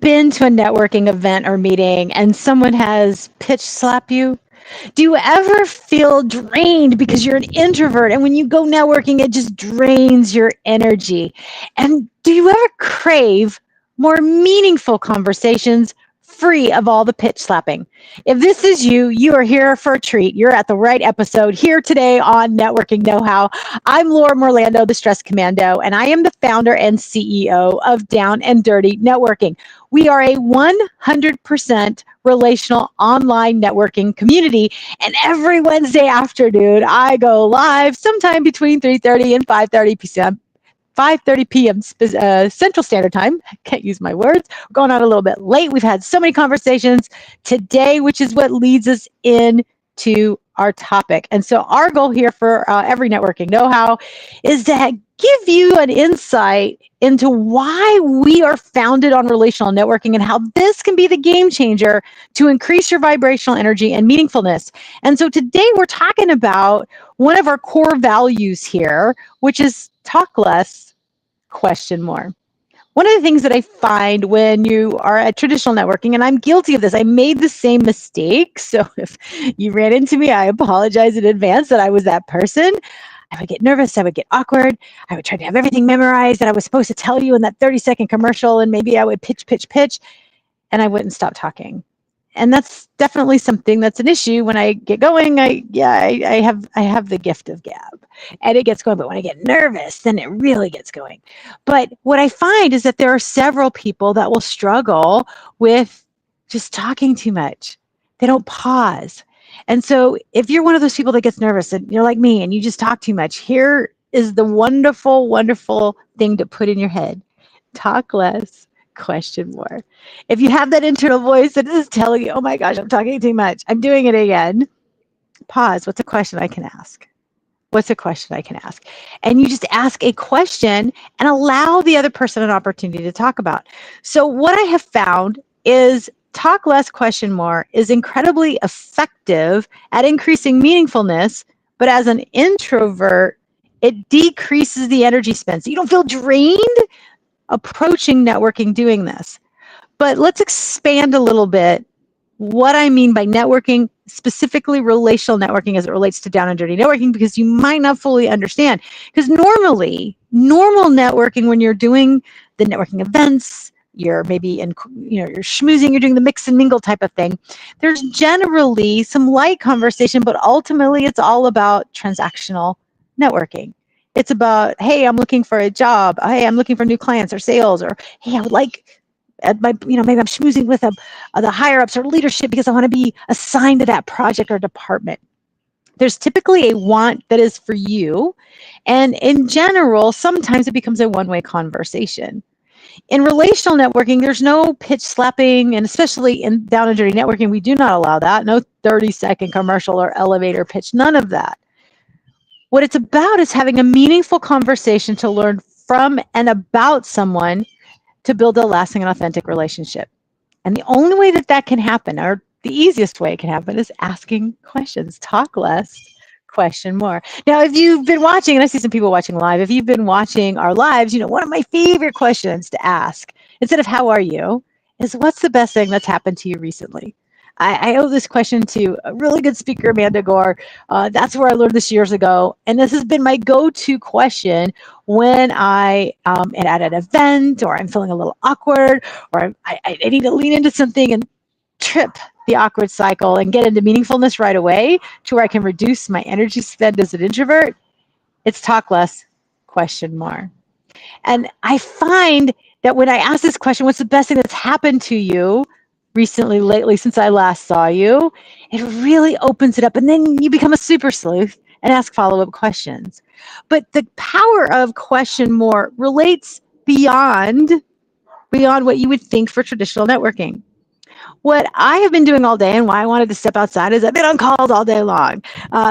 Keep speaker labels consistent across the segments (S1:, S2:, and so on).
S1: been to a networking event or meeting and someone has pitch slap you? Do you ever feel drained because you're an introvert and when you go networking, it just drains your energy? And do you ever crave more meaningful conversations free of all the pitch slapping? If this is you, you are here for a treat. You're at the right episode here today on Networking Know How. I'm Laura Morlando, the Stress Commando, and I am the founder and CEO of Down and Dirty Networking. We are a 100% relational online networking community. And every Wednesday afternoon, I go live sometime between 3:30 and 5:30 p.m. 5:30 p.m. Central Standard Time. I can't use my words. We're going on a little bit late. We've had so many conversations today, which is what leads us into our topic. And so our goal here for every networking know-how is to give you an insight into why we are founded on relational networking and how this can be the game changer to increase your vibrational energy and meaningfulness. And so today we're talking about one of our core values here, which is talk less, question more. One of the things that I find when you are at traditional networking, and I'm guilty of this, I made the same mistake. So if you ran into me, I apologize in advance that I was that person. I would get nervous. I would get awkward. I would try to have everything memorized that I was supposed to tell you in that 30-second commercial. And maybe I would pitch, and I wouldn't stop talking. And that's definitely something that's an issue when I get going. I have the gift of gab and it gets going. But when I get nervous, then it really gets going. But what I find is that there are several people that will struggle with just talking too much. They don't pause. And so if you're one of those people that gets nervous and you're like me and you just talk too much, here is the wonderful, wonderful thing to put in your head. Talk less, question more. If you have that internal voice that is telling you, oh my gosh, I'm talking too much, I'm doing it again, pause. What's a question I can ask? What's a question I can ask? And you just ask a question and allow the other person an opportunity to talk about. So what I have found is talk less, question more is incredibly effective at increasing meaningfulness, but as an introvert, it decreases the energy spent. So you don't feel drained approaching networking doing this. But let's expand a little bit what I mean by networking, specifically relational networking as it relates to down and dirty networking, because you might not fully understand. Because normally, normal networking, when you're doing the networking events, you're maybe in, you're schmoozing, you're doing the mix and mingle type of thing. There's generally some light conversation, but ultimately it's all about transactional networking. It's about, hey, I'm looking for a job. Hey, I'm looking for new clients or sales, or hey, I would like at my, maybe I'm schmoozing with the higher ups or leadership because I want to be assigned to that project or department. There's typically a want that is for you. And in general, sometimes it becomes a one-way conversation. In relational networking, there's no pitch slapping, and especially in down and dirty networking, we do not allow that. No 30-second commercial or elevator pitch, none of that. What it's about is having a meaningful conversation to learn from and about someone to build a lasting and authentic relationship. And the only way that that can happen, or the easiest way it can happen, is asking questions. Talk less, question more. Now, if you've been watching, and I see some people watching live, if you've been watching our lives, one of my favorite questions to ask, instead of how are you, is what's the best thing that's happened to you recently? I owe this question to a really good speaker, Amanda Gore. That's where I learned this years ago. And this has been my go-to question when I am at an event or I'm feeling a little awkward or I need to lean into something and trip the awkward cycle and get into meaningfulness right away to where I can reduce my energy spend as an introvert. It's talk less, question more. And I find that when I ask this question, what's the best thing that's happened to you recently, lately, since I last saw you, it really opens it up. And then you become a super sleuth and ask follow-up questions. But the power of question more relates beyond what you would think for traditional networking. What I have been doing all day and why I wanted to step outside is I've been on calls all day long.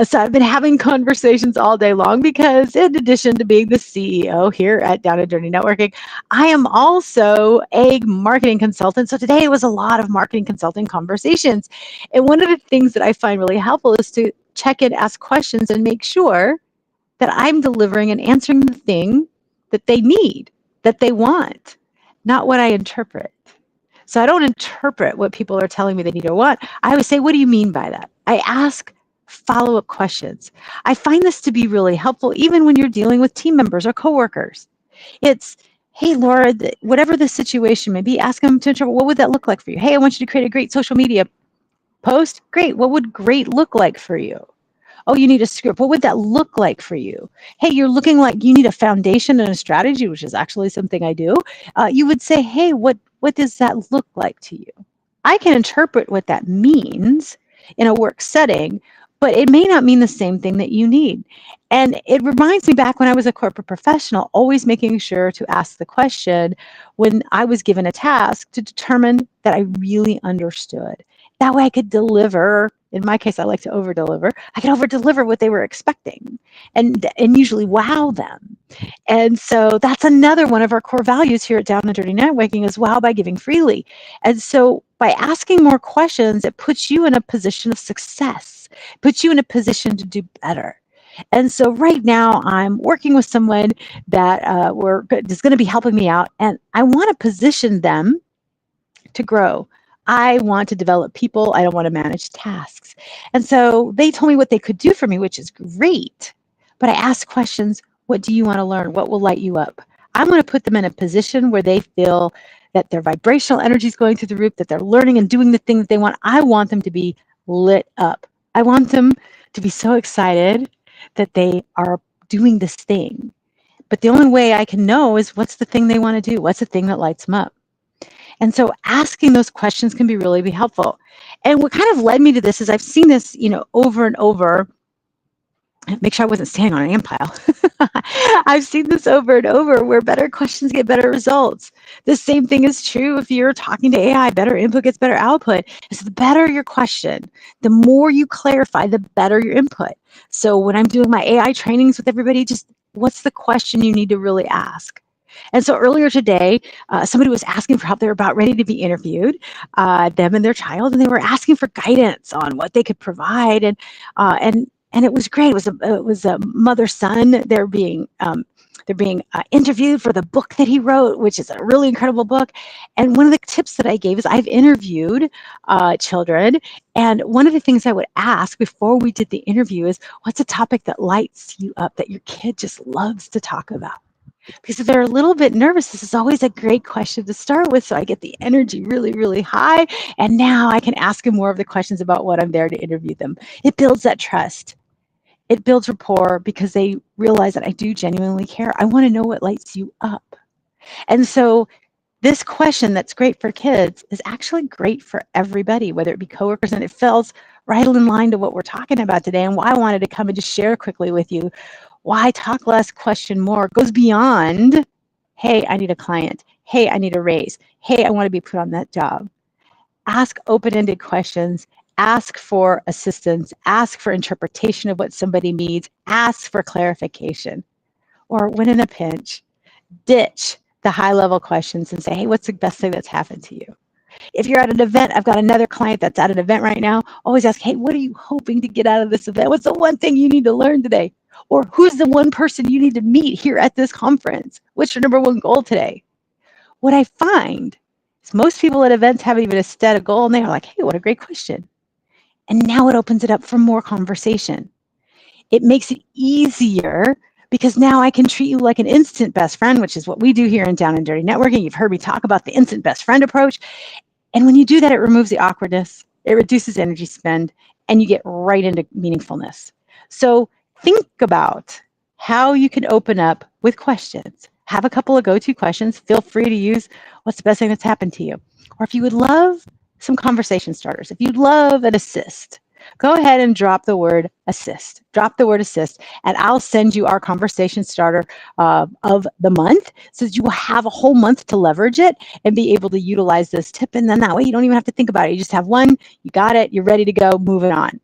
S1: So I've been having conversations all day long because in addition to being the CEO here at Down and Dirty Networking, I am also a marketing consultant. So today was a lot of marketing consulting conversations. And one of the things that I find really helpful is to check in, ask questions, and make sure that I'm delivering and answering the thing that they need, that they want, not what I interpret. So I don't interpret what people are telling me they need or want. I always say, what do you mean by that? I ask follow-up questions. I find this to be really helpful even when you're dealing with team members or coworkers. It's, hey, Laura, whatever the situation may be, ask them to interpret, what would that look like for you? Hey, I want you to create a great social media post. Great. What would great look like for you? Oh, you need a script. What would that look like for you? Hey, you're looking like you need a foundation and a strategy, which is actually something I do. You would say, hey, what does that look like to you? I can interpret what that means in a work setting, but it may not mean the same thing that you need. And it reminds me back when I was a corporate professional, always making sure to ask the question when I was given a task to determine that I really understood. That way I could deliver. In my case, I like to over deliver. I could over deliver what they were expecting and usually wow them. And so that's another one of our core values here at Down and Dirty Networking is wow by giving freely. And so by asking more questions, it puts you in a position of success, puts you in a position to do better. And so right now I'm working with someone that is going to be helping me out, and I want to position them to grow. I want to develop people. I don't want to manage tasks. And so they told me what they could do for me, which is great. But I asked questions. What do you want to learn? What will light you up? I'm going to put them in a position where they feel that their vibrational energy is going through the roof, that they're learning and doing the things that they want. I want them to be lit up. I want them to be so excited that they are doing this thing. But the only way I can know is what's the thing they want to do? What's the thing that lights them up? And so asking those questions can really be helpful. And what kind of led me to this is I've seen this, over and over. Make sure I wasn't standing on an ant pile. I've seen this over and over where better questions get better results. The same thing is true if you're talking to AI. Better input gets better output. So the better your question, the more you clarify, the better your input. So when I'm doing my AI trainings with everybody, just what's the question you need to really ask? And so earlier today, somebody was asking for help. They were about ready to be interviewed, them and their child, and they were asking for guidance on what they could provide. And it was great. It was a mother-son. They're being interviewed for the book that he wrote, which is a really incredible book. And one of the tips that I gave is I've interviewed children, and one of the things I would ask before we did the interview is, what's a topic that lights you up that your kid just loves to talk about? Because if they're a little bit nervous, this is always a great question to start with. So I get the energy really, really high. And now I can ask them more of the questions about what I'm there to interview them. It builds that trust. It builds rapport because they realize that I do genuinely care. I want to know what lights you up. And so this question that's great for kids is actually great for everybody, whether it be coworkers, and it falls right in line to what we're talking about today and why I wanted to come and just share quickly with you why talk less, question more goes beyond, hey, I need a client. Hey, I need a raise. Hey, I want to be put on that job. Ask open-ended questions. Ask for assistance. Ask for interpretation of what somebody needs. Ask for clarification. Or when in a pinch, ditch the high-level questions and say, hey, what's the best thing that's happened to you? If you're at an event, I've got another client that's at an event right now, always ask, hey, what are you hoping to get out of this event? What's the one thing you need to learn today? Or who's the one person you need to meet here at this conference? What's your number one goal today? What I find is most people at events haven't even set a goal, and they're like, hey, what a great question. And now it opens it up for more conversation. It makes it easier because now I can treat you like an instant best friend, which is what we do here in Down and Dirty Networking. You've heard me talk about the instant best friend approach. And when you do that, it removes the awkwardness, it reduces energy spend, and you get right into meaningfulness. So think about how you can open up with questions. Have a couple of go-to questions. Feel free to use what's the best thing that's happened to you. Or if you would love some conversation starters, if you'd love an assist, go ahead and drop the word assist. Drop the word assist, and I'll send you our conversation starter of the month so that you will have a whole month to leverage it and be able to utilize this tip. And then that way you don't even have to think about it. You just have one, you got it, you're ready to go, moving on.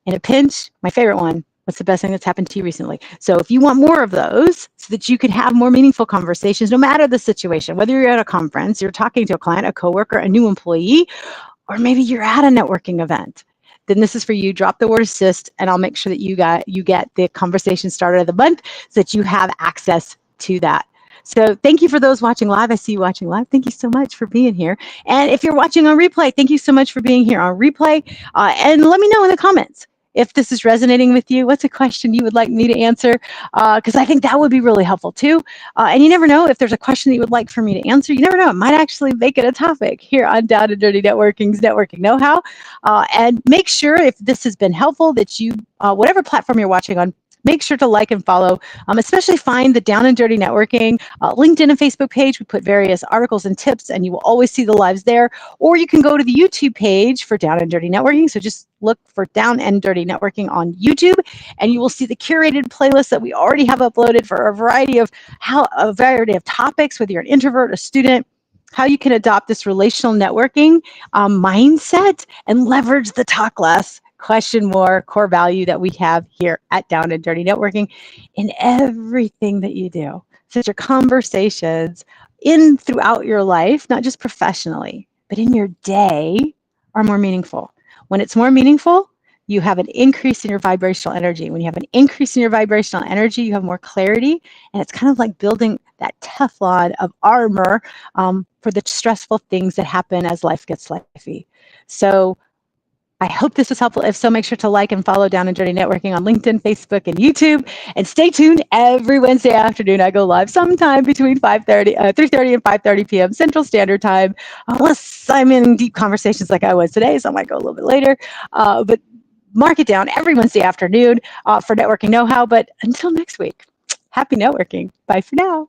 S1: In a pinch, my favorite one, what's the best thing that's happened to you recently? So if you want more of those so that you can have more meaningful conversations, no matter the situation, whether you're at a conference, you're talking to a client, a coworker, a new employee, or maybe you're at a networking event, then this is for you. Drop the word assist, and I'll make sure that you get the conversation started of the month so that you have access to that. So thank you for those watching live. I see you watching live. Thank you so much for being here. And if you're watching on replay, thank you so much for being here on replay. And let me know in the comments if this is resonating with you. What's a question you would like me to answer? Because I think that would be really helpful too. And you never know if there's a question that you would like for me to answer. You never know. It might actually make it a topic here on Down and Dirty Networking's Networking Know-How. And make sure if this has been helpful that you, whatever platform you're watching on, make sure to like and follow, especially find the Down and Dirty Networking LinkedIn and Facebook page. We put various articles and tips, and you will always see the lives there. Or you can go to the YouTube page for Down and Dirty Networking. So just look for Down and Dirty Networking on YouTube, and you will see the curated playlist that we already have uploaded for a variety of topics, whether you're an introvert, a student, how you can adopt this relational networking mindset and leverage the talk less, question more core value that we have here at Down and Dirty Networking in everything that you do. So your conversations in throughout your life, not just professionally, but in your day, are more meaningful. When it's more meaningful, you have an increase in your vibrational energy. When you have an increase in your vibrational energy, you have more clarity, and it's kind of like building that Teflon of armor for the stressful things that happen as life gets lifey. So I hope this was helpful. If so, make sure to like and follow Down and Dirty Networking on LinkedIn, Facebook, and YouTube. And stay tuned every Wednesday afternoon. I go live sometime between 3:30 and 5:30 p.m. Central Standard Time, unless I'm in deep conversations like I was today, so I might go a little bit later. But mark it down every Wednesday afternoon for Networking Know-How. But until next week, happy networking. Bye for now.